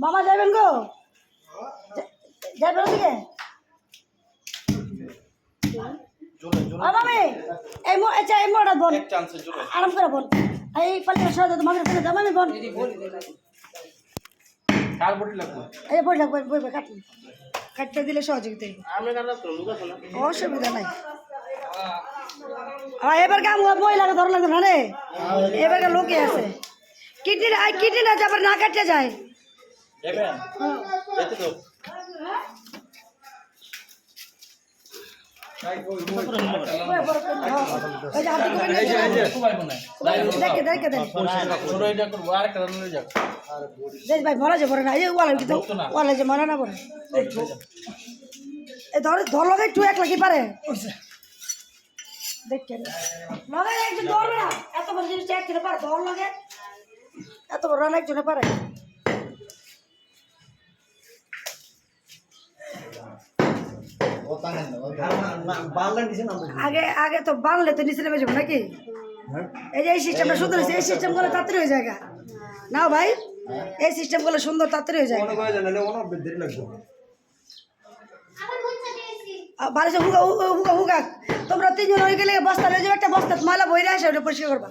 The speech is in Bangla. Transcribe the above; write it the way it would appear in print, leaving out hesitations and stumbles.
মামা যাবেন গো, যাবেন ওদিকে? মামি এই মোটা বোন আরাম করে বোন, এই পাল্টে সহজে তো মামির ফেলে দাও মামি বোন, এই বই লাগবে বই কাটুন, কাটতে দিলে সহযোগিতা অসুবিধা নাই। এবার কাম মহিলাকে ধরা লাগবে না রে, এবার লোকে আছে কিডনিটা যাবার না কাটতে যায়। ভাই মরা যে পরে না ওয়ালে যে মরা না পরে ধর লগে একটু এক লাগি পারে দেখেন লগে একজন ধরবে না, এত বড় জিনিসটা একজনে পারে ধর লগে, এত বড় রান একজনে পারে। আগে আগে তো বানলে তো নিচে নেমে যাবো নাকি? এই যে এই সিস্টেমটা সুন্দর হয়েছে, এই সিস্টেম গুলো তাড়াতাড়ি হয়ে যায় না ভাই, এই সিস্টেম গুলো সুন্দর তাড়াতাড়ি হয়ে যায়। বাড়ি হুগা তোমরা তিনজন হয়ে গেলে বস্তা হয়ে যাবে, একটা বস্তা ময়লা বইরে আসে ওটা পরিষ্কার করবা।